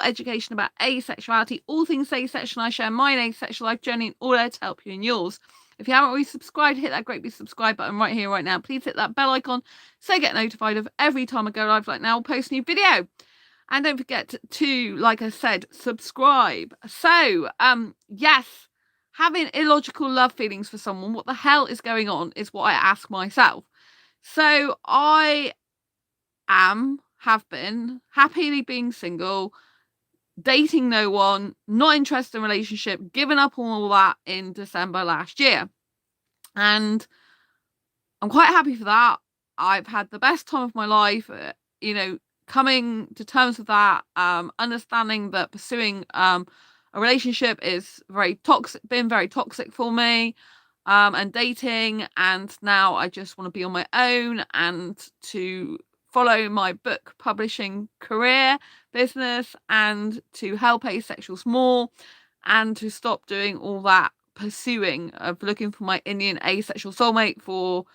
education about asexuality, all things asexual. I share my asexual life journey in order to help you in yours. If you haven't already subscribed, hit that great big subscribe button right here, right now. Please hit that bell icon so you get notified of every time I go live like now, I'll post a new video. And don't forget to, like I said, subscribe. So, yes, having illogical love feelings for someone, what the hell is going on, is what I ask myself. So I have been happily being single, dating no one, not interested in a relationship, giving up on all that in December last year. And I'm quite happy for that. I've had the best time of my life, coming to terms with that, understanding that pursuing a relationship is been very toxic for me, and dating, and now I just want to be on my own and to follow my book publishing career business and to help asexuals more and to stop doing all that pursuing of looking for my Indian asexual soulmate for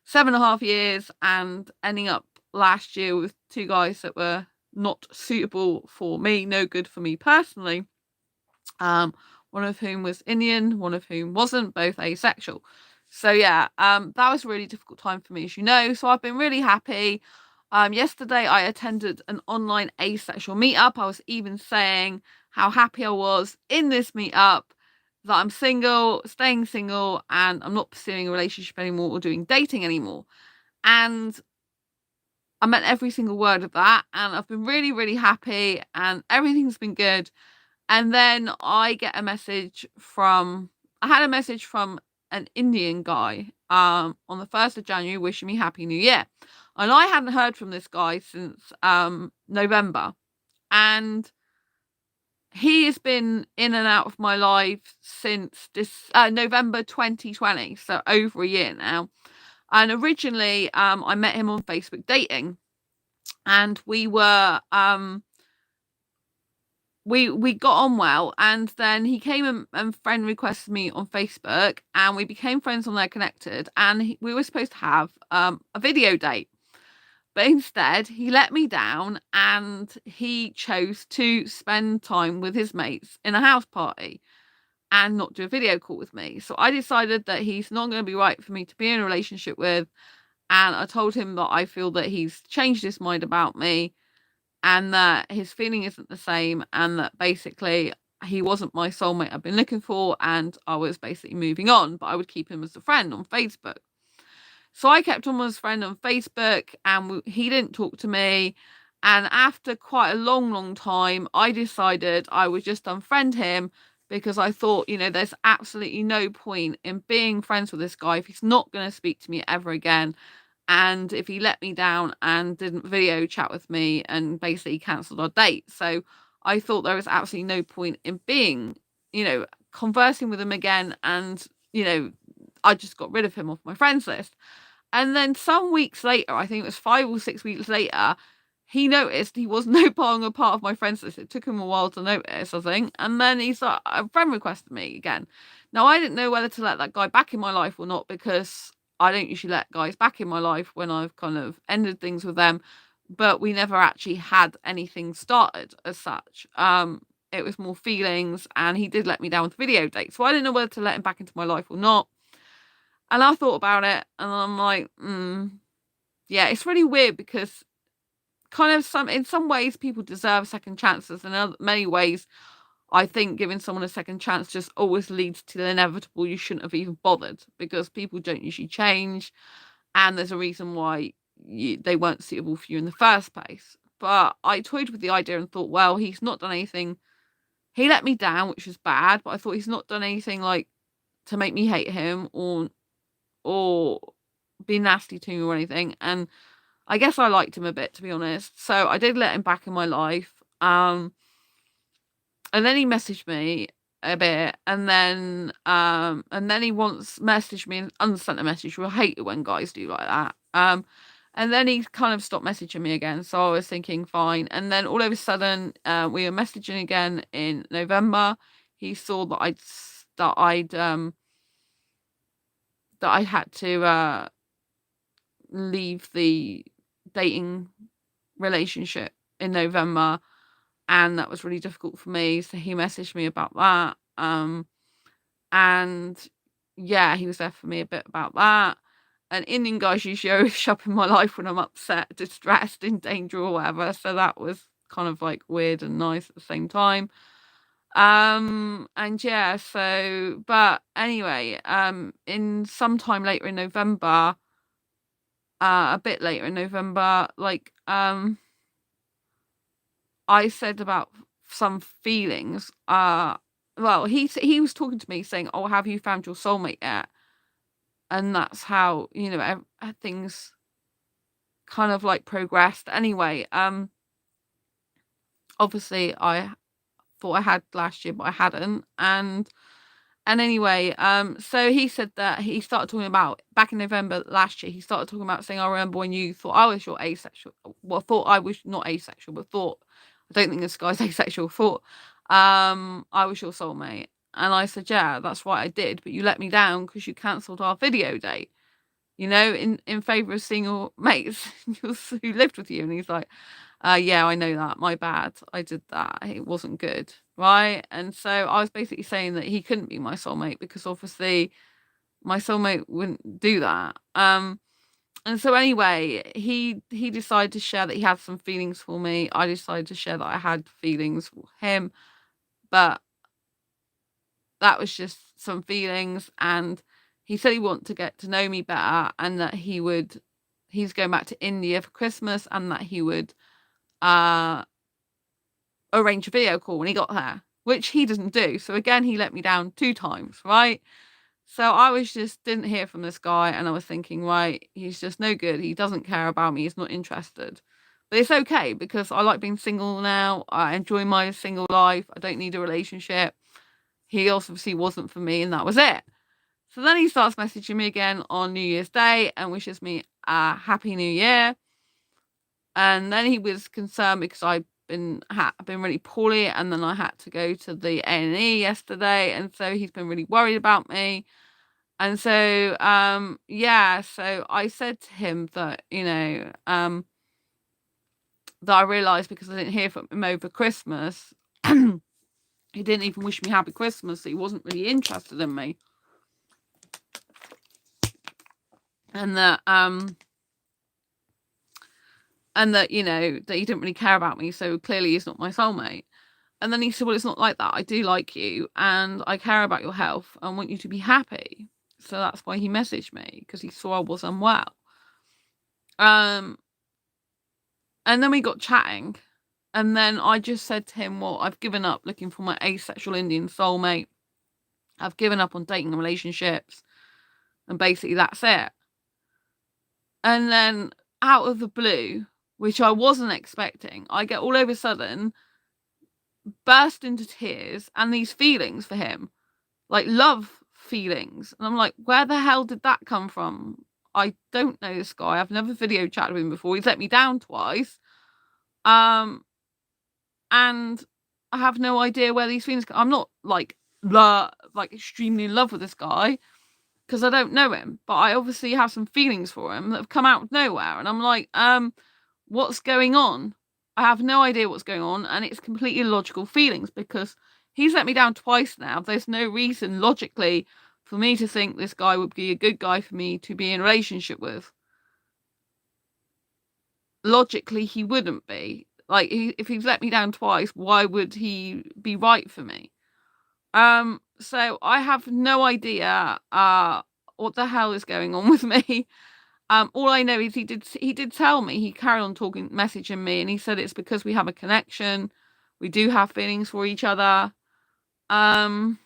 7.5 years and ending up last year with 2 guys that were not suitable for me, no good for me personally. One of whom was Indian, one of whom wasn't, both asexual. So yeah, that was a really difficult time for me, as you know. So I've been really happy. Yesterday I attended an online asexual meetup. I was even saying how happy I was in this meetup, that I'm single, staying single, and I'm not pursuing a relationship anymore or doing dating anymore. And I meant every single word of that, and I've been really, really happy, and everything's been good. And then I had a message from an Indian guy on the 1st of January wishing me Happy New Year. And I hadn't heard from this guy since November. And he has been in and out of my life since November 2020, so over a year now. And originally I met him on Facebook dating, and we were we got on well, and then he came and friend requested me on Facebook, and we became friends on there, connected, and we were supposed to have a video date, but instead he let me down and he chose to spend time with his mates in a house party and not do a video call with me. So I decided that he's not going to be right for me to be in a relationship with, and I told him that I feel that he's changed his mind about me and that his feeling isn't the same, and that basically he wasn't my soulmate I've been looking for, and I was basically moving on, but I would keep him as a friend on Facebook. So I kept him as a friend on Facebook, and he didn't talk to me. And after quite a long time, I decided I would just unfriend him, because I thought, there's absolutely no point in being friends with this guy if he's not going to speak to me ever again. And if he let me down and didn't video chat with me and basically cancelled our date. So I thought there was absolutely no point in being, conversing with him again. And, I just got rid of him off my friends list. And then some weeks later, I think it was 5 or 6 weeks later, he noticed he was no longer part of my friends list. It took him a while to notice, I think. And then a friend requested me again. Now, I didn't know whether to let that guy back in my life or not, because I don't usually let guys back in my life when I've kind of ended things with them, but we never actually had anything started as such. It was more feelings, and he did let me down with video dates. So I didn't know whether to let him back into my life or not. And I thought about it, and I'm like, yeah, it's really weird, because kind of in some ways people deserve second chances, and in many ways I think giving someone a second chance just always leads to the inevitable you shouldn't have even bothered, because people don't usually change, and there's a reason why they weren't suitable for you in the first place. But I toyed with the idea and thought, well, he's not done anything. He let me down, which was bad, but I thought he's not done anything like to make me hate him or be nasty to me or anything. And I guess I liked him a bit, to be honest. So I did let him back in my life. And then he messaged me a bit, and then he once messaged me and unsent a message. I hate it when guys do like that. And then he kind of stopped messaging me again. So I was thinking, fine. And then all of a sudden, we were messaging again in November. He saw that I had to leave the dating relationship in November. and that was really difficult for me. So he messaged me about that. And yeah, he was there for me a bit about that. And Indian guys usually always show up in my life when I'm upset, distressed, in danger, or whatever. So that was kind of like weird and nice at the same time. And yeah, so but anyway, in sometime later in November, a bit later in November, like I said about some feelings. Well, he was talking to me saying, "Oh, have you found your soulmate yet?" And that's how, you know, things kind of like progressed. Anyway, obviously I thought I had last year, but I hadn't. And anyway, so he said that he started talking about back in November last year. He started talking about saying, "I remember when you thought I was your asexual. Well, thought I was not asexual, but thought I don't think this guy's asexual. Thought I was your soulmate." And I said, "Yeah, that's right, I did. But you let me down because you cancelled our video date. You know, in favour of single mates who lived with you." And he's like, "Yeah, I know that. My bad. I did that. It wasn't good." Right. And so I was basically saying that he couldn't be my soulmate because obviously my soulmate wouldn't do that. And so anyway, he decided to share that he had some feelings for me. I decided to share that I had feelings for him, but that was just some feelings. And he said he wanted to get to know me better, and that he's going back to India for Christmas, and that he would arrange a video call when he got there, which he doesn't do. So again, he let me down 2 times, right? So I was just didn't hear from this guy, and I was thinking, right, he's just no good. He doesn't care about me. He's not interested. But it's okay because I like being single now. I enjoy my single life. I don't need a relationship. He obviously wasn't for me, and that was it. So then he starts messaging me again on New Year's Day and wishes me a happy new year. And then he was concerned because I've been really poorly, and then I had to go to the A&E yesterday, and so he's been really worried about me. And so yeah, so I said to him that, you know, that I realized because I didn't hear from him over Christmas, he didn't even wish me happy Christmas, so he wasn't really interested in me. And that you know, that he didn't really care about me, so clearly he's not my soulmate. And then he said, "Well, it's not like that. I do like you, and I care about your health and want you to be happy." So that's why he messaged me, because he saw I was unwell. And then we got chatting, and then I just said to him, "Well, I've given up looking for my asexual Indian soulmate. I've given up on dating and relationships, and basically that's it." And then out of the blue, which I wasn't expecting, I get all of a sudden burst into tears and these feelings for him, like love feelings. And I'm like, where the hell did that come from? I don't know this guy. I've never video chatted with him before. He's let me down twice. And I have no idea where these feelings come. I'm not like extremely in love with this guy because I don't know him, but I obviously have some feelings for him that have come out of nowhere. And I'm like, what's going on? I have no idea what's going on, and it's completely illogical feelings because he's let me down twice now. There's no reason logically for me to think this guy would be a good guy for me to be in a relationship with. Logically, he wouldn't be. Like, if he's let me down twice, why would he be right for me? So I have no idea what the hell is going on with me. All I know is he did tell me, he carried on talking, messaging me, and he said it's because we have a connection. We do have feelings for each other. And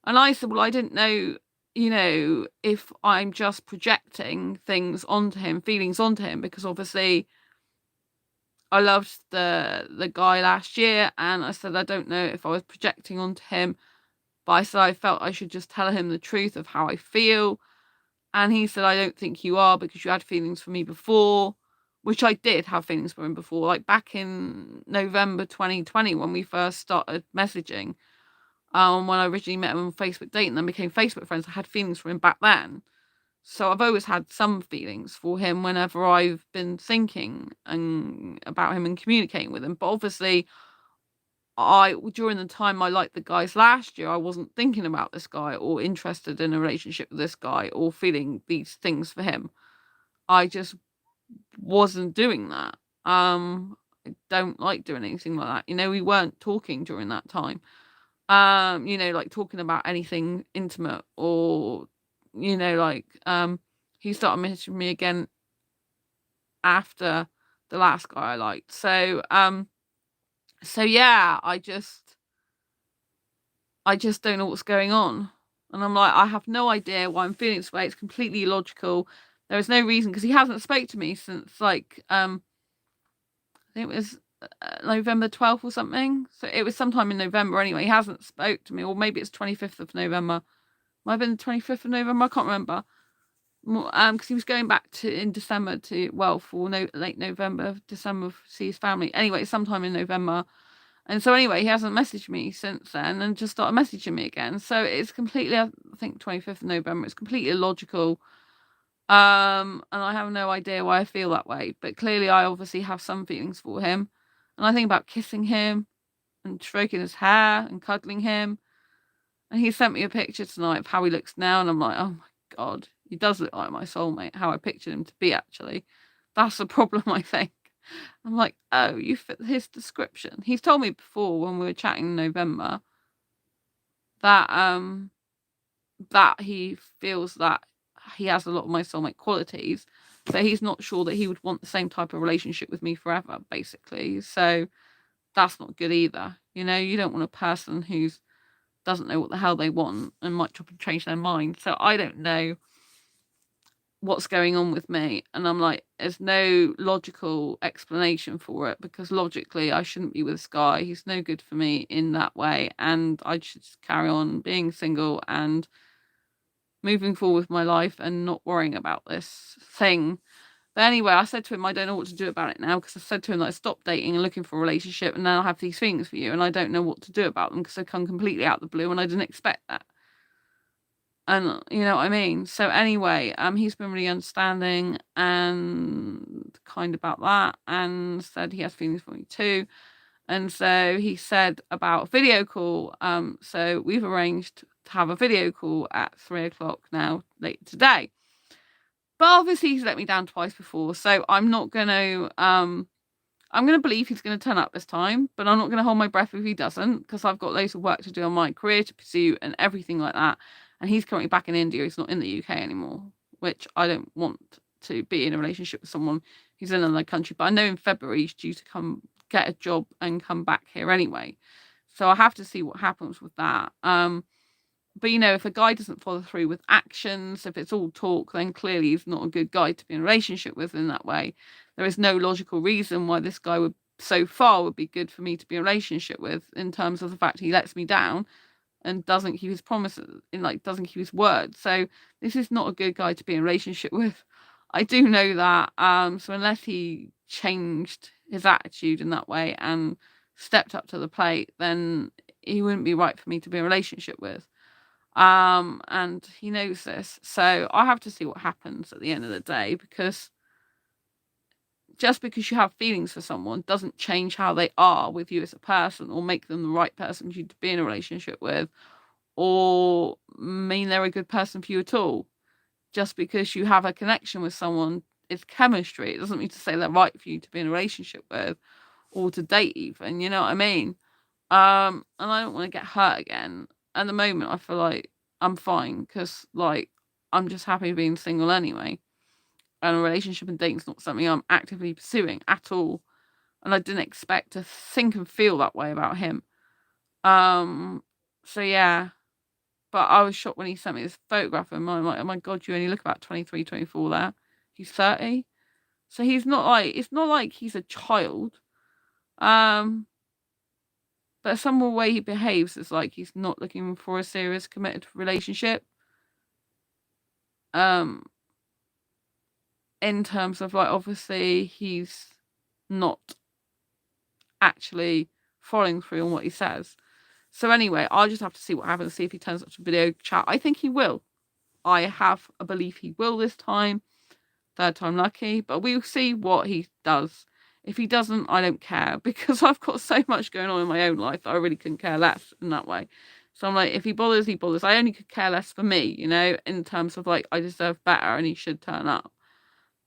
I said, well, I didn't know, you know, if I'm just projecting things onto him, feelings onto him, because obviously I loved the guy last year, and I said I don't know if I was projecting onto him, but I said I felt I should just tell him the truth of how I feel. And he said, I don't think you are, because you had feelings for me before, which I did have feelings for him before, like back in November 2020 when we first started messaging. When I originally met him on Facebook dating, then became Facebook friends, I had feelings for him back then. So I've always had some feelings for him whenever I've been thinking about him and communicating with him. But obviously, during the time I liked the guys last year, I wasn't thinking about this guy or interested in a relationship with this guy or feeling these things for him. I just wasn't doing that. I don't like doing anything like that. You know, we weren't talking during that time. You know, like talking about anything intimate or, you know, like he started messaging me again after the last guy I liked. So yeah, I just don't know what's going on. And I'm like, I have no idea why I'm feeling this way. It's completely illogical. There is no reason, because he hasn't spoke to me since like I think it was November 12th or something. So it was sometime in November anyway. He hasn't spoke to me, or maybe it's 25th of November. Might have been the 25th of November. I can't remember. Because he was going back in December for late November, December to see his family. Anyway, sometime in November. And so anyway, he hasn't messaged me since then and just started messaging me again. So it's completely, I think 25th of November, it's completely illogical. And I have no idea why I feel that way. But clearly I obviously have some feelings for him. And I think about kissing him and stroking his hair and cuddling him. And he sent me a picture tonight of how he looks now. And I'm like, oh my God, he does look like my soulmate, how I pictured him to be actually. That's the problem, I think. I'm like, oh, you fit his description. He's told me before when we were chatting in November that that he feels that he has a lot of my soulmate qualities, but he's not sure that he would want the same type of relationship with me forever, basically. So that's not good either. You know, you don't want a person who doesn't know what the hell they want and might chop and change their mind. So I don't know what's going on with me, and I'm like, there's no logical explanation for it, because logically I shouldn't be with this guy. He's no good for me in that way, and I should just carry on being single and moving forward with my life and not worrying about this thing. But anyway, I said to him, I don't know what to do about it now, because I said to him that I stopped dating and looking for a relationship, and now I have these feelings for you, and I don't know what to do about them because they come completely out of the blue and I didn't expect that. And you know what I mean? So anyway, he's been really understanding and kind about that, and said he has feelings for me too. And so he said about video call. So we've arranged to have a video call at 3:00 now later today. But obviously he's let me down twice before, so I'm not gonna I'm going to believe he's going to turn up this time, but I'm not going to hold my breath if he doesn't, because I've got loads of work to do on my career to pursue and everything like that. And he's currently back in India. He's not in the UK anymore, which I don't want to be in a relationship with someone who's in another country. But I know in February he's due to come get a job and come back here anyway. So I have to see what happens with that. But, you know, if a guy doesn't follow through with actions, if it's all talk, then clearly he's not a good guy to be in a relationship with in that way. There is no logical reason why this guy would be good for me to be in a relationship with, in terms of the fact he lets me down and doesn't keep his promises, doesn't keep his word. So this is not a good guy to be in a relationship with. I do know that. So unless he changed his attitude in that way and stepped up to the plate, then he wouldn't be right for me to be in a relationship with. And he knows this. So I have to see what happens at the end of the day, because just because you have feelings for someone doesn't change how they are with you as a person, or make them the right person for you to be in a relationship with, or mean they're a good person for you at all. Just because you have a connection with someone, it's chemistry. It doesn't mean to say they're right for you to be in a relationship with, or to date even, you know what I mean? And I don't want to get hurt again. At the moment, I feel like I'm fine, because like I'm just happy being single anyway. And a relationship and dating's not something I'm actively pursuing at all. And I didn't expect to think and feel that way about him. So yeah. But I was shocked when he sent me this photograph of him. I'm like, oh my God, you only look about 23, 24 there. He's 30. So he's not like, it's not like he's a child. But some way he behaves is like he's not looking for a serious, committed relationship. In terms of like, obviously he's not actually following through on what he says. So anyway, I'll just have to see what happens, see if he turns up to video chat. I think he will. I have a belief he will this time. Third time lucky, but we'll see what he does. If he doesn't, I don't care, because I've got so much going on in my own life that I really couldn't care less in that way. So I'm like, if he bothers, he bothers. I only could care less for me, you know, in terms of like, I deserve better and he should turn up.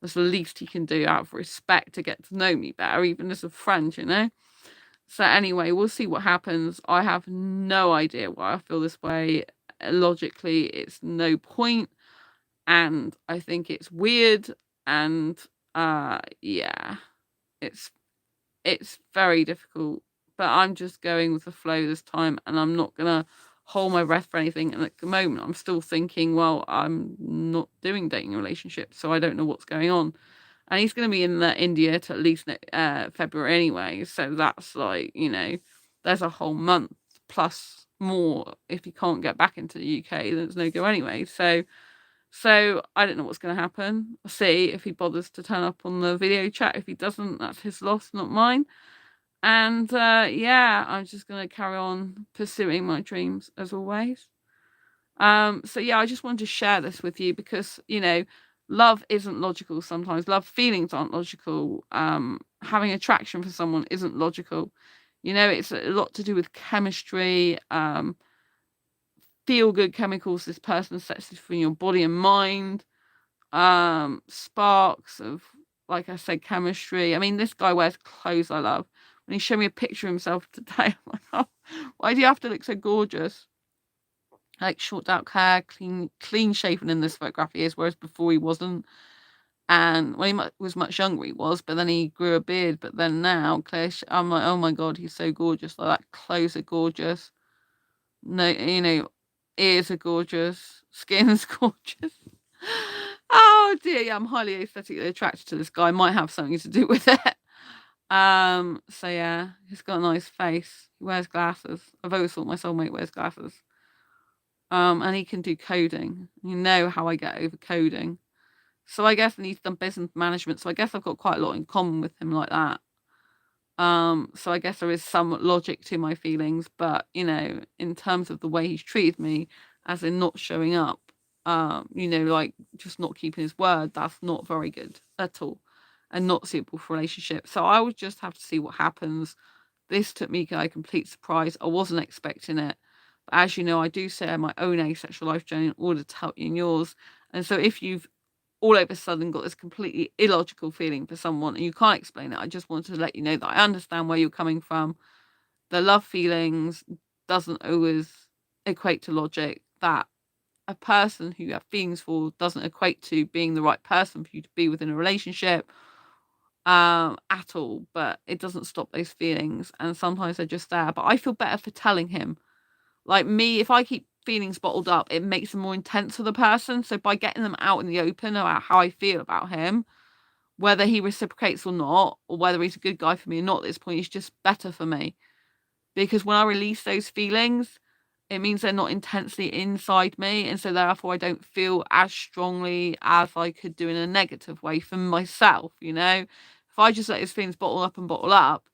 That's the least he can do out of respect to get to know me better, even as a friend, you know. So anyway, we'll see what happens. I have no idea why I feel this way. Logically, it's no point, and I think it's weird, and yeah, it's very difficult. But I'm just going with the flow this time, and I'm not gonna hold my breath for anything. And at the moment, I'm still thinking, well, I'm not doing dating relationships, so I don't know what's going on. And he's going to be in India to at least February anyway. So that's like, you know, there's a whole month plus more. If he can't get back into the UK, then it's no go anyway. So I don't know what's going to happen. I'll see if he bothers to turn up on the video chat. If he doesn't, that's his loss, not mine. And yeah, I'm just going to carry on pursuing my dreams as always. So yeah, I just wanted to share this with you because, you know, love isn't logical sometimes. Love feelings aren't logical. Having attraction for someone isn't logical. You know, it's a lot to do with chemistry, feel good chemicals this person sets from your body and mind, sparks of, like I said, chemistry. I mean, this guy wears clothes I love. When he showed me a picture of himself today, I'm like, oh, why do you have to look so gorgeous? Like short dark hair, clean shaven in this photograph he is, whereas before he wasn't. And when he was much younger, he was, but then he grew a beard. But then now, I'm like, oh my god, he's so gorgeous. Like that, clothes are gorgeous. No, you know, ears are gorgeous, skin's gorgeous. Oh dear, yeah, I'm highly aesthetically attracted to this guy. Might have something to do with it. So yeah, he's got a nice face. He wears glasses. I've always thought my soulmate wears glasses. And he can do coding. You know how I get over coding. So I guess he's done business management. So I guess I've got quite a lot in common with him like that. So I guess there is some logic to my feelings, but you know, in terms of the way he's treated me, as in not showing up, you know, like just not keeping his word, that's not very good at all, and not suitable for relationships. So I would just have to see what happens. This took me by complete surprise. I wasn't expecting it. But as you know, I do share my own asexual life journey in order to help you in yours. And so if you've all of a sudden got this completely illogical feeling for someone and you can't explain it, I just wanted to let you know that I understand where you're coming from. The love feelings doesn't always equate to logic. That a person who you have feelings for doesn't equate to being the right person for you to be within a relationship at all. But it doesn't stop those feelings, and sometimes they're just there. But I feel better for telling him. Like me, if I keep feelings bottled up, it makes them more intense for the person. So by getting them out in the open about how I feel about him, whether he reciprocates or not, or whether he's a good guy for me or not at this point, it's just better for me. Because when I release those feelings, it means they're not intensely inside me. And so therefore I don't feel as strongly as I could do in a negative way for myself, you know? If I just let his feelings bottle up,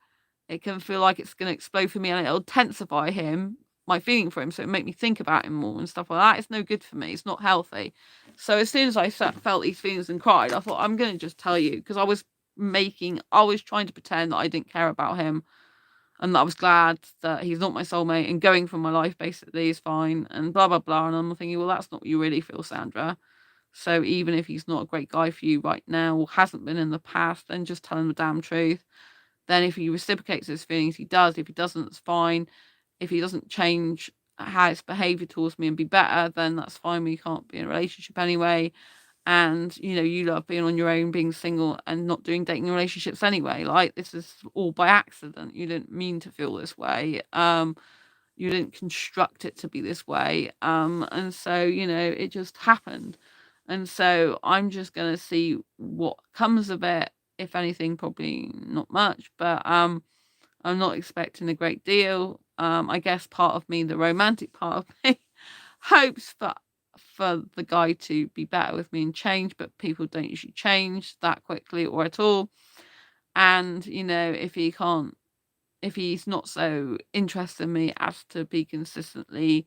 it can feel like it's going to explode for me and it'll intensify my feeling for him. So it make me think about him more and stuff like that. It's no good for me. It's not healthy. So as soon as I felt these feelings and cried, I thought, I'm going to just tell you, because I was trying to pretend that I didn't care about him and that I was glad that he's not my soulmate and going from my life basically is fine and blah, blah, blah. And I'm thinking, well, that's not what you really feel, Sandra. So even if he's not a great guy for you right now or hasn't been in the past, then just tell him the damn truth. Then if he reciprocates his feelings, he does. If he doesn't, it's fine. If he doesn't change how his behaviour towards me and be better, then that's fine. We can't be in a relationship anyway. And, you know, you love being on your own, being single and not doing dating relationships anyway. Like, this is all by accident. You didn't mean to feel this way. You didn't construct it to be this way. And so, you know, it just happened. And so I'm just going to see what comes of it. If anything, probably not much, but I'm not expecting a great deal. I guess part of me, the romantic part of me, hopes for the guy to be better with me and change, but people don't usually change that quickly or at all. And, you know, if he's not so interested in me as to be consistently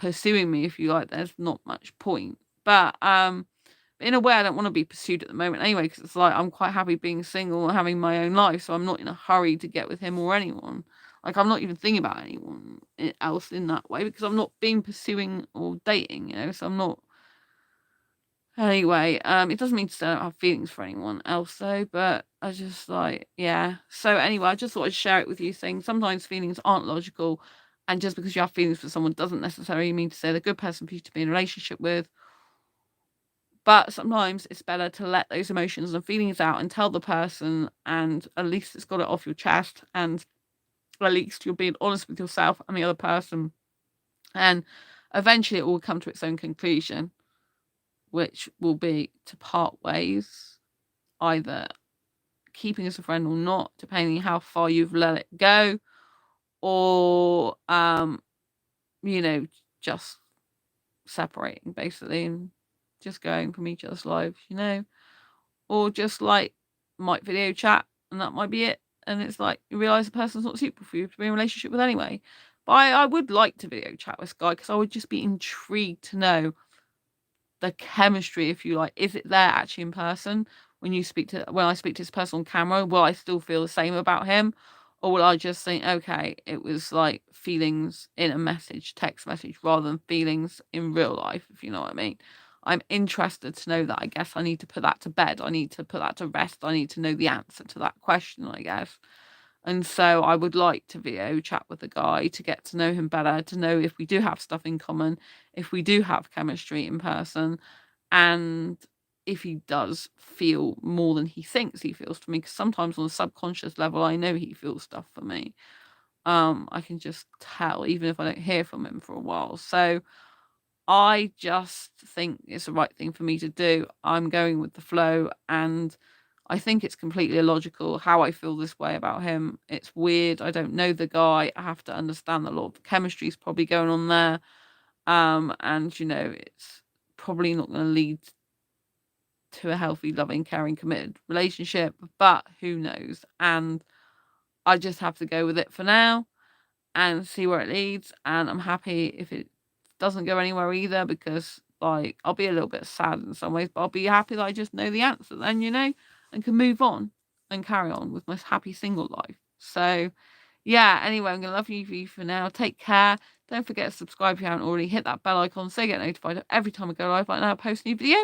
pursuing me, if you like, there's not much point. But in a way, I don't want to be pursued at the moment anyway, because it's like I'm quite happy being single and having my own life, so I'm not in a hurry to get with him or anyone. Like, I'm not even thinking about anyone else in that way, because I'm not being pursuing or dating, you know, so I'm not. Anyway, it doesn't mean to say I don't have feelings for anyone else though, but I just like, yeah. So anyway, I just thought I'd share it with you, saying sometimes feelings aren't logical, and just because you have feelings for someone doesn't necessarily mean to say they're a good person for you to be in a relationship with. But sometimes it's better to let those emotions and feelings out and tell the person, and at least it's got it off your chest, and at least you're being honest with yourself and the other person. And eventually it will come to its own conclusion, which will be to part ways, either keeping as a friend or not, depending how far you've let it go, or, just separating basically and just going from each other's lives, or just like might video chat and that might be it. And it's like you realize the person's not suitable for you to be in a relationship with anyway. But I would like to video chat with this guy because I would just be intrigued to know the chemistry, if you like. Is it there actually in person? When I speak to this person on camera, will I still feel the same about him? Or will I just think, okay, it was like feelings in a text message, rather than feelings in real life, if you know what I mean? I'm interested to know that. I guess I need to put that to bed. I need to put that to rest. I need to know the answer to that question, I guess. And so I would like to video chat with the guy to get to know him better, to know if we do have stuff in common, if we do have chemistry in person, and if he does feel more than he thinks he feels for me. Because sometimes on a subconscious level, I know he feels stuff for me. I can just tell, even if I don't hear from him for a while. So I just think it's the right thing for me to do. I'm going with the flow, and I think it's completely illogical how I feel this way about him. It's weird. I don't know the guy. I have to understand that a lot of chemistry is probably going on there. And it's probably not going to lead to a healthy, loving, caring, committed relationship, but who knows? And I just have to go with it for now and see where it leads. And I'm happy if it doesn't go anywhere either, because like I'll be a little bit sad in some ways, but I'll be happy that I just know the answer then, and can move on and carry on with my happy single life. So yeah, anyway, I'm gonna love you for now. Take care. Don't forget to subscribe if you haven't already. Hit that bell icon so you get notified every time I go live, like now I post a new video.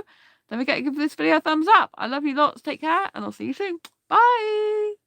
Don't forget to give this video a thumbs up. I love you lots. Take care, and I'll see you soon. Bye.